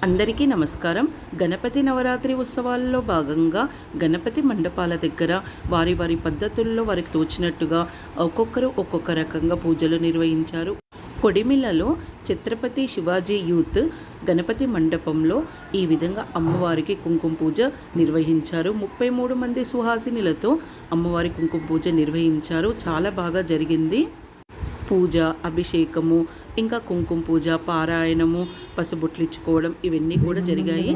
అందరికీ నమస్కారం. గణపతి నవరాత్రి ఉత్సవాల్లో భాగంగా గణపతి మండపాల దగ్గర వారి వారి పద్ధతుల్లో వారికి తోచినట్టుగా ఒక్కొక్కరు ఒక్కొక్క రకంగా పూజలు నిర్వహించారు. కొడిమిలలో ఛత్రపతి శివాజీ యూత్ గణపతి మండపంలో ఈ విధంగా అమ్మవారికి కుంకుమ పూజ నిర్వహించారు. 33 మంది సుహాసినులతో అమ్మవారి కుంకుమ పూజ నిర్వహించారు. చాలా బాగా జరిగింది. పూజ, అభిషేకము, ఇంకా కుంకుమ పూజ, పారాయణము, పసుబొట్లు ఇచ్చుకోవడం ఇవన్నీ కూడా జరిగాయి.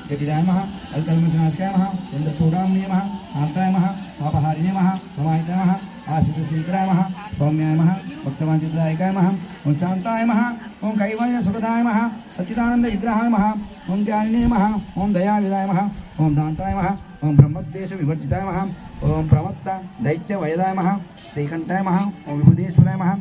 जटिदाय महा अलकलमनाशाय महा चंद्रचूड़ामणीय महा आंताय महा पापहारिणे महा समाहिताय महा आशितशीकराय महा सौम्याय महा भक्तवांचितदायकाय महा ओम शांताय महा ओम कैवल्य सुखदाय महा सच्चिदानंद विग्रहाय महा ओम ज्ञानिने महा ओम दयाविदाय महा ओम दांताय महा ओम ब्रह्मद्वेष विवर्जिताय महा ओम प्रवक्ता दैत्य वयदाय महा श्रीकंठाय महा ओम विभुदेश्वराय महा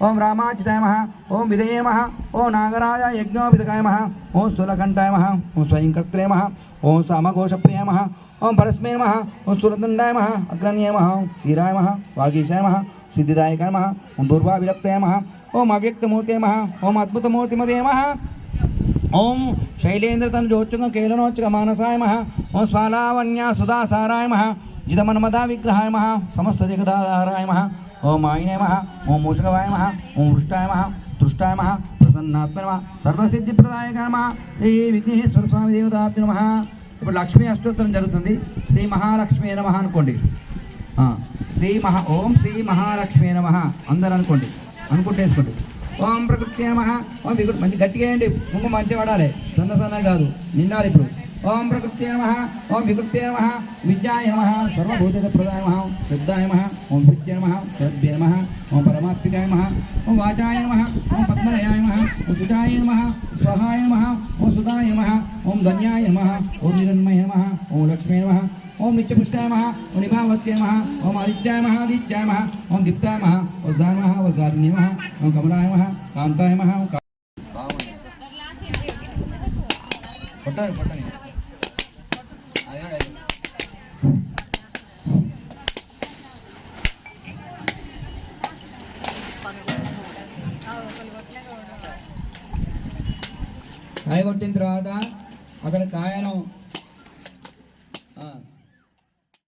ओम रामाचिताय महा ओम विधेय महा ओम नागराज यज्ञोपितकाय महा ओम स्थूलकंठाय महा ओम स्वयंकर्त्रे महा ओम सामघोषप्रिय महा ओम परस्मै महा ओम सुरदंडाय महा अग्रण्य महा वीराय महा वागीशाय महा सिद्धिदायकाय महा ओम दुर्वाभिरक्ताय महा ओम अव्यक्तमूर्ते महा ओम अद्भुतमूर्तिमते महा ओम शैलेन्द्र तनुजोच्चुक केलनोच्चुक मानसाय महा ओम स्वालावण्य सुधासाराय महा जितमन्मदा विग्रहाय महा समस्त जगदाधाराय महा ओम आयिने महा ओम मूषकवाय महा ओम वृष्टाय महा तुष्टाय महा प्रसन्नात्मने महा सर्वसिद्धिप्रदायकाय महा श्री विघ्नेश्वर स्वामी देवताभ्यो नमः. ఇప్పుడు లక్ష్మీ అష్టోత్తరం జరుగుతుంది. శ్రీ మహాలక్ష్మీ నమః అనుకోండి. ఓం శ్రీ మహాలక్ష్మీ నమః అందరూ అనుకోండి. అనుకుంటేసుకోండి. ఓం ప్రకృతి నమః ఓం వికృతి మంచి గట్టిగా వేయండి. కుంకుమ మంచిగా పడాలి. సన్న కాదు నిండాలి. ఇప్పుడు ओम प्रकृते नमः ओम विकृते नमः विद्याय नमः सर्वभूतप्रदाय नमः शुद्धाय नमः ओम विद्ये नमः सद्भ्ये नमः ओम परमात्मिकाय नमः ओम वाचाय नमः ओम पद्मनयाय नमः ओम सुजाय नमः स्वाहाय नमः ओम सुदाय नमः ओम धन्याय नमः ओम निरन्मय नमः ओम लक्ष्मी नमः ओम नित्यपुष्टाय नमः ओम निभावत्ये नमः ओम आदित्याय नमः आदित्याय नमः ओम दीप्ताय नमः वज्राय नमः वज्राग्नि नमः ओम कमलाय नमः कांताय नमः पट्टनी కాయ కొట్టిన తర్వాత అక్కడ కాయను